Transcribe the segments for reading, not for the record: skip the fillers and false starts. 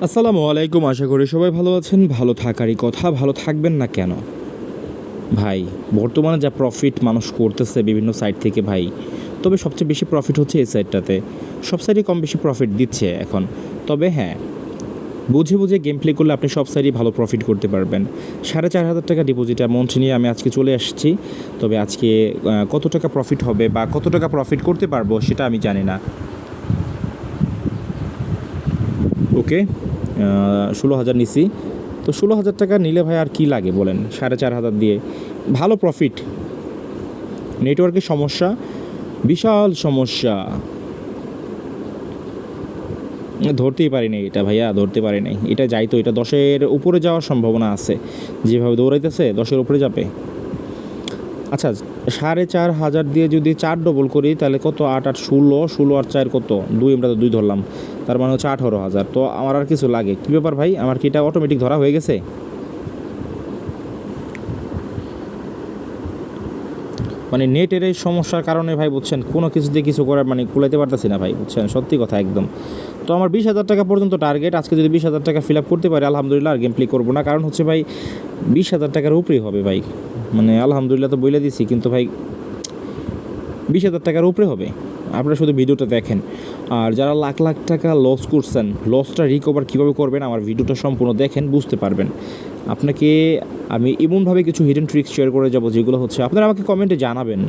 আসসালামু আলাইকুম, আশা করি সবাই ভালো আছেন। ভালো থাকারই কথা, ভালো থাকবেন না কেন ভাই? বর্তমানে যা প্রফিট মানুষ করতেছে বিভিন্ন সাইট থেকে ভাই, তবে সবচেয়ে বেশি প্রফিট হচ্ছে এই সাইটটাতে। সব সাইডই কম বেশি প্রফিট দিচ্ছে এখন। তবে হ্যাঁ, বুঝে বুঝে গেম প্লে করলে আপনি সব সাইডই ভালো প্রফিট করতে পারবেন। 4,500 টাকা ডিপোজিট অ্যামাউন্ট নিয়ে আমি আজকে চলে আসছি। তবে আজকে কত টাকা প্রফিট হবে বা কত টাকা প্রফিট করতে পারবো সেটা আমি জানি না। ওকে, 16,000 নিছি। তো 16,000 টাকা নিলে ভাই আর কি লাগে বলেন? 4,500 দিয়ে ভালো প্রফিট। নেটওয়ার্কের সমস্যা, বিশাল সমস্যা। ধরতেই পারি নাই এটা ভাইয়া, ধরতে পারি নাই এটা। যাইতো, এটা 10-এর উপরে যাওয়ার সম্ভাবনা আছে। যেভাবে দৌড়াইতেছে 10-এর উপরে যাবে। আচ্ছা, 4,500 দিয়ে যদি 4 ডবল করি তাহলে কত? 8 8 16, 16 আর 4 কত? 2, আমরা তো 2 ধরলাম। তার মানে হচ্ছে 18,000। তো আমার আর কিছু লাগে? কী ব্যাপার ভাই, আমার কি এটা অটোমেটিক ধরা হয়ে গেছে? মানে নেটের এই সমস্যার কারণে ভাই বুঝছেন, কোনো কিছু দিয়ে কিছু করার মানে কুলাইতে পারতেছি না ভাই, বুঝছেন? সত্যি কথা একদম। তো আমার 20,000 টাকা পর্যন্ত টার্গেট। আজকে যদি 20,000 টাকা ফিল আপ করতে পারি আলহামদুলিল্লাহ, আর গেম প্লে করবো না। কারণ হচ্ছে ভাই 20,000 টাকার উপরেই হবে ভাই। মানে আলহামদুলিল্লাহ তো বলে দিছি, কিন্তু ভাই 20,000 টাকার উপরে হবে। আপনারা শুধু ভিডিওটা দেখেন। আর যারা লাখ লাখ টাকা লস করছেন, লসটা রিকভার কীভাবে করবেন আমার ভিডিওটা সম্পূর্ণ দেখেন, বুঝতে পারবেন। আপনাকে আমি এমনভাবে কিছু হিডেন ট্রিক্স শেয়ার করে যাব যেগুলো হচ্ছে আপনারা আমাকে কমেন্টে জানাবেন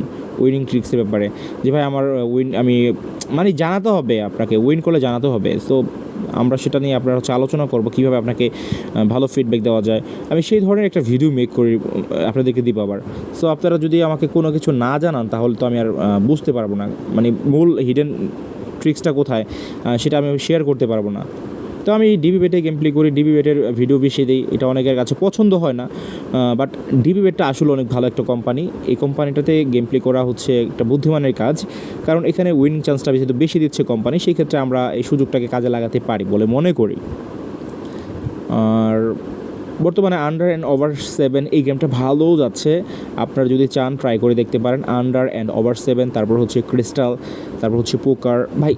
উইনিং ট্রিক্সের ব্যাপারে, যে ভাই আমার আমি মানে জানাতে হবে, আপনাকে উইন করলে জানাতে হবে। সো আমরা সেটা নিয়ে আপনারা হচ্ছে আলোচনা করব কীভাবে আপনাকে ভালো ফিডব্যাক দেওয়া যায়। আমি সেই ধরনের একটা ভিডিও মেক করি, আপনাদেরকে দিব আবার। সো আপনারা যদি আমাকে কোনো কিছু না জানান তাহলে তো আমি আর বুঝতে পারবো না, মানে মূল হিডেন ট্রিক্সটা কোথায় সেটা আমি শেয়ার করতে পারবো না। তো আমি ডিবি বেটে গেম প্লে করি, ডিবি বেটের ভিডিও বেশি দিই। এটা অনেকের কাছে পছন্দ হয় না, বাট ডিবি বেটটা আসলে অনেক ভালো একটা কোম্পানি। এই কোম্পানিটাতে গেম প্লে করা হচ্ছে একটা বুদ্ধিমানের কাজ, কারণ এখানে উইনিং চান্সটা যেহেতু বেশি দিচ্ছে কোম্পানি, সেই ক্ষেত্রে আমরা এই সুযোগটাকে কাজে লাগাতে পারি বলে মনে করি। আর বর্তমানে আন্ডার অ্যান্ড ওভার 7 এই গেমটা ভালোও যাচ্ছে। আপনারা যদি চান ট্রাই করে দেখতে পারেন। আন্ডার অ্যান্ড ওভার 7, তারপর হচ্ছে ক্রিস্টাল, তারপর হচ্ছে পোকার। ভাই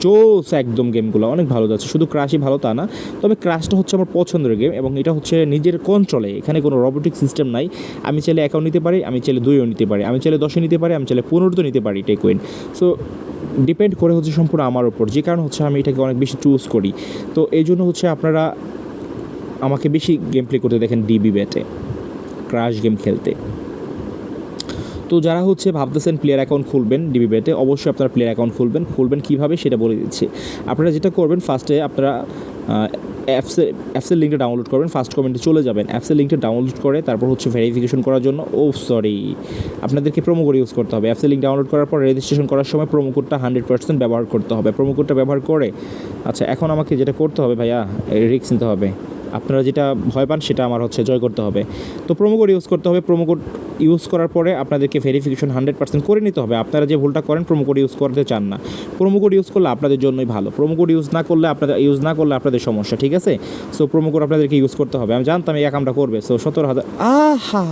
জোস একদম, গেমগুলো অনেক ভালো যাচ্ছে। শুধু ক্রাশই ভালো তা না, তবে ক্রাশটা হচ্ছে আমার পছন্দের গেম এবং এটা হচ্ছে নিজের কন্ট্রোলে। এখানে কোনো রোবোটিক সিস্টেম নাই। আমি চাইলে অ্যাকাউন্ট নিতে পারি, আমি চাইলে 2ও নিতে পারি, আমি চাইলে 10 নিতে পারি, আমি চাইলে 15 নিতে পারি টেকউইন। সো ডিপেন্ড করে হচ্ছে সম্পূর্ণ আমার ওপর, যে কারণ হচ্ছে আমি এটাকে অনেক বেশি চুজ করি। তো এই জন্য হচ্ছে আপনারা আমাকে বেশি গেম প্লে করতে দেখেন ডিবি ব্যাটে, ক্রাশ গেম খেলতে। তো যারা হচ্ছে ভাবতেছেন প্লেয়ার অ্যাকাউন্ট খুলবেন ডিবি ব্যাটে, অবশ্যই আপনারা প্লেয়ার অ্যাকাউন্ট খুলবেন কীভাবে সেটা বলে দিচ্ছি। আপনারা যেটা করবেন, ফার্স্টে আপনারা অ্যাপসের লিঙ্কটা ডাউনলোড করবেন। ফার্স্ট কমেন্টে চলে যাবেন, অ্যাপসের লিঙ্কটা ডাউনলোড করে তারপর হচ্ছে ভেরিফিকেশন করার জন্য আপনাদেরকে প্রোমো কোড ইউজ করতে হবে। অ্যাপসের লিঙ্ক ডাউনলোড করার পর রেজিস্ট্রেশন করার সময় প্রোমো কোডটা 100% ব্যবহার করতে হবে। প্রোমো কোডটা ব্যবহার করে, আচ্ছা এখন আমাকে যেটা করতে হবে ভাইয়া, রিস্ক নিতে হবে। আপনারা যেটা ভয় পান সেটা আমার হচ্ছে জয় করতে হবে। তো প্রোমো কোড ইউজ করতে হবে। প্রোমো কোড ইউজ করার পরে আপনাদেরকে ভেরিফিকেশন 100% করে নিতে হবে। আপনারা যে ভুলটা করেন, প্রোমো কোড ইউজ করতে চান না। প্রোমো কোড ইউজ করলে আপনাদের জন্যই ভালো। প্রোমো কোড ইউজ না করলে আপনাদের সমস্যা, ঠিক আছে? সো প্রোমো কোড আপনাদেরকে ইউজ করতে হবে। আমি জানতাম এই কামটা করবে। সো 17,000, আহা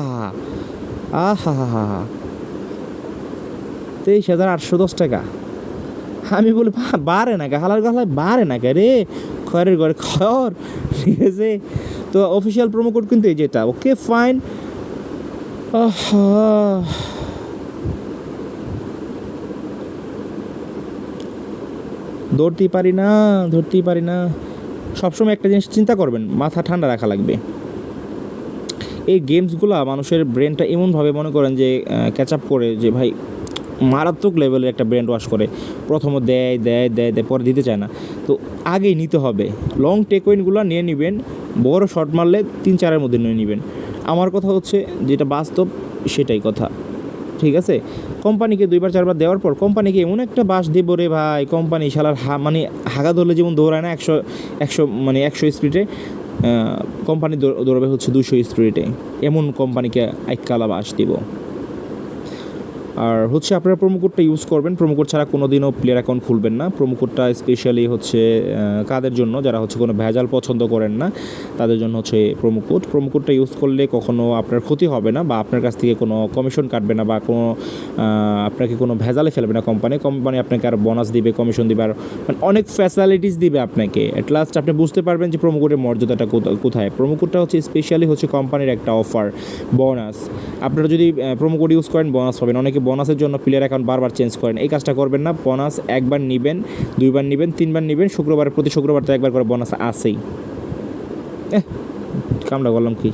আহা হা হা 23,810 টাকা। আমি বলি বাড়ে না কে, হালার গলায় বাড়ে না কে রে, খয়ের ঘরে খয়র, ঠিক আছে? তো অফিসিয়াল প্রোমো কোড কিন্তু এই যেটা। Okay fine. ধরতেই পারি না। সবসময় একটা জিনিস চিন্তা করবেন, মাথা ঠান্ডা রাখা লাগবে। এই গেমসগুলো মানুষের ব্রেনটা এমনভাবে মনে করেন যে ক্যাচ আপ করে, যে ভাই মারাত্মক লেভেলের একটা ব্রেন ওয়াশ করে। প্রথমে দেয়, পরে দিতে চায় না। তো আগেই নিতে হবে। লং টেকউইনগুলো নিয়ে নেবেন, বড় শট মারলে 3-4-এর মধ্যে নিয়ে নেবেন। আমার কথা হচ্ছে যেটা বাস্তব সেটাই কথা, ঠিক আছে? কোম্পানিকে 2-4 বার দেওয়ার পর কোম্পানিকে এমন একটা বাস দেবো রে ভাই, কোম্পানি শালার মানে হাগা ধরলে যেমন দৌড়ায় না 100 স্পিডে, কোম্পানি দৌড়াবে হচ্ছে 200 স্পিডে। এমন কোম্পানিকে এককালা বাস দিব। আর হচ্ছে আপনারা প্রোমো কোডটা ইউজ করবেন, প্রোমো কোড ছাড়া কোনো দিনও প্লেয়ার অ্যাকাউন্ট খুলবেন না। প্রোমো কোডটা স্পেশালি হচ্ছে কাদের জন্য, যারা হচ্ছে কোনো ভেজাল পছন্দ করেন না তাদের জন্য হচ্ছে প্রোমো কোডটা ইউজ করলে কখনো আপনার ক্ষতি হবে না বা আপনার কাছ থেকে কোনো কমিশন কাটবে না বা কোনো আপনাকে কোনো ভেজালে ফেলবে না কোম্পানি আপনাকে আর বোনাস দিবে, কমিশন দিবে, আর মানে অনেক ফ্যাসিলিটিস দিবে আপনাকে। অ্যাট লাস্ট আপনি বুঝতে পারবেন যে প্রোমো কোডের মর্যাদাটা কোথায়। প্রোমো কোডটা হচ্ছে স্পেশালি হচ্ছে কোম্পানির একটা অফার, বোনাস। আপনারা যদি প্রোমো কোড ইউজ করেন বোনাস পাবেন। অনেকে বোনাসের জন্য প্লেয়ার অ্যাকাউন্ট বারবার চেঞ্জ করেন, এই কাজটা করবেন না। বোনাস একবার নেবেন, দুইবার নেবেন, তিনবার নেবেন, প্রতি শুক্রবার তো একবার করে বোনাস আসেই। কামড়া করলাম কি,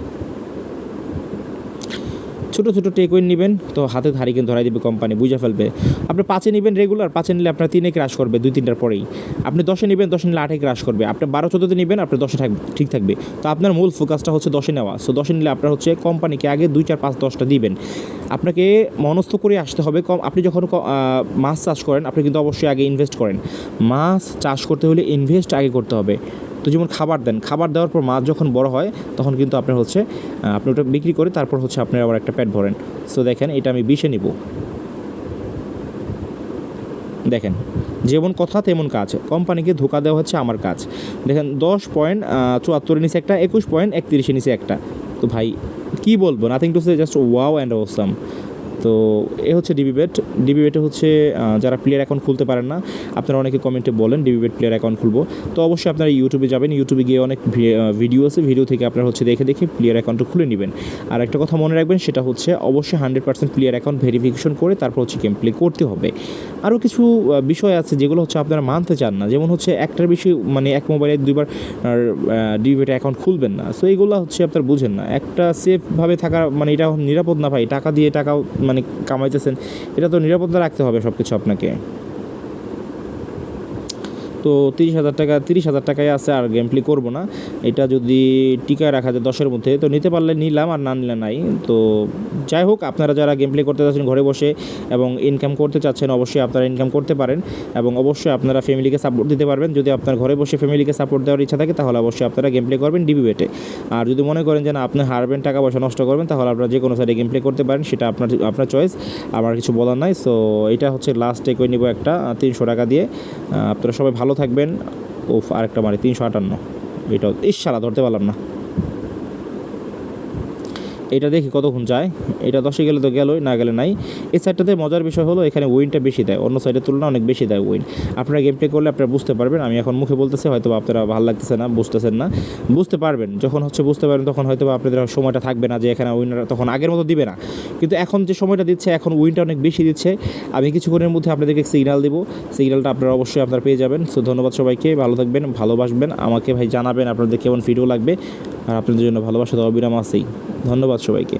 ছোটো ছোটো টেকওয়েন নেবেন তো হাতে ধারি কিন্তু ধরাই দেবে কোম্পানি, বুঝে ফেলবে। আপনি 5-এ নেবেন রেগুলার, 5-এ নিলে আপনার 3-এ ক্রাশ করবে 2-3টার পরেই। আপনি 10-এ নেবেন, 10-এ নিলে 8-এ ক্রাশ করবে। আপনি 12-14-তে নেবেন, আপনার 10-এ ঠিক থাকবে। তো আপনার মূল ফোকাসটা হচ্ছে 10-এ নেওয়া। সো 10-এ নিলে আপনার হচ্ছে কোম্পানিকে আগে 2, 4, 5, 10টা দিবেন। আপনাকে মনস্থ করে আসতে হবে। আপনি যখন মাছ চাষ করেন আপনি কিন্তু অবশ্যই আগে ইনভেস্ট করেন। মাছ চাষ করতে হলে ইনভেস্ট আগে করতে হবে। তো যেমন খাবার দেন, খাবার দেওয়ার পর মাছ যখন বড় হয় তখন কিন্তু আপনার হচ্ছে আপনি ওটা বিক্রি করে তারপর হচ্ছে আপনি আবার একটা পেট ভরেন। সো দেখেন এটা আমি 20-এ নিব। দেখেন যেমন কথা তেমন কাজ, কোম্পানিকে ধোকা দেওয়া হচ্ছে আমার কাজ। দেখেন 10.74 নিচে একটা, 21.31 নিচে একটা। তো ভাই কী বলবো, nothing to say, just wow and awesome. তো এ হচ্ছে ডিবিবেটে হচ্ছে যারা প্লেয়ার অ্যাকাউন্ট খুলতে পারেন না, আপনারা অনেকে কমেন্টে বলেন ডিবিবেট প্লেয়ার অ্যাকাউন্ট খুলবো। তো অবশ্যই আপনারা ইউটিউবে যাবেন, ইউটিউবে গিয়ে অনেক ভিডিও আছে, ভিডিও থেকে আপনারা হচ্ছে দেখে প্লেয়ার অ্যাকাউন্টটা খুলে নেবেন। আর একটা কথা মনে রাখবেন, সেটা হচ্ছে অবশ্যই 100% প্লেয়ার অ্যাকাউন্ট ভেরিফিকেশন করে তারপর হচ্ছে গেম প্লে করতে হবে। আরও কিছু বিষয় আছে যেগুলো হচ্ছে আপনারা মানতে চান না, যেমন হচ্ছে একটার বেশি মানে এক মোবাইলে 2বার ডিবিবেটে অ্যাকাউন্ট খুলবেন না। সো এইগুলো হচ্ছে আপনারা বুঝেন না। একটা সেফভাবে থাকা মানে এটা নিরাপদ না ভাই, টাকা দিয়ে টাকাও মানে কামাইতেছেন, এটা তো নিরাপত্তা রাখতে হবে সব কিছু আপনাকে। তো 30,000 টাকায় আছে, আর গেম প্লে করবো না। এটা যদি টিকায় রাখা যায় 10-এর মধ্যে তো নিতে পারলে নিলাম, আর না নিলে নাই। তো যাই হোক, আপনারা যারা গেম প্লে করতে চাচ্ছেন ঘরে বসে এবং ইনকাম করতে চাচ্ছেন, অবশ্যই আপনারা ইনকাম করতে পারেন এবং অবশ্যই আপনারা ফ্যামিলিকে সাপোর্ট দিতে পারবেন। যদি আপনার ঘরে বসে ফ্যামিলিকে সাপোর্ট দেওয়ার ইচ্ছা থাকে তাহলে অবশ্যই আপনারা গেম প্লে করবেন ডিবিবেটে। আর যদি মনে করেন যে না আপনি হারবেন, টাকা পয়সা নষ্ট করবেন, তাহলে আপনারা যে কোনো সাইডে গেম প্লে করতে পারেন, সেটা আপনার চয়েস, আমার কিছু বলার নাই। সো এটা হচ্ছে লাস্ট টেক নিব একটা 300 টাকা দিয়ে। আপনারা সবাই ভালো থাকবেন। আরেকটা মারি 358, এটাও ইশালা ধরতে পারলাম না। এটা দেখি কতক্ষণ যায়, এটা 10-এ গেলে তো গেলই, না গেলে নাই। এই সাইডটাতে মজার বিষয় হলো এখানে উইনটা বেশি দেয়, অন্য সাইডের তুলনায় অনেক বেশি দেয় উইন। আপনারা গেম প্লে করলে আপনারা বুঝতে পারবেন। আমি এখন মুখে বলতেছি, হয়তো আপনারা ভালো লাগতেছে না, বুঝতেছেন না, বুঝতে পারবেন যখন হচ্ছে বুঝতে পারবেন, তখন হয়তো আপনাদের সময়টা থাকবে না যে এখানে উইনার তখন আগের মতো দিবে না। কিন্তু এখন যে সময়টা দিচ্ছে, এখন উইনটা অনেক বেশি দিচ্ছে। আমি কিছুক্ষণের মধ্যে আপনাদেরকে সিগন্যাল দিব, সিগন্যালটা আপনারা অবশ্যই আপনারা পেয়ে যাবেন। সো ধন্যবাদ সবাইকে, ভালো থাকবেন, ভালোবাসবেন আমাকে ভাই, জানাবেন আপনাদের কেমন ভিডিও লাগবে, আর আপনাদের জন্য ভালোবাসা তো অবিরাম আছেই। ধন্যবাদ সবাইকে।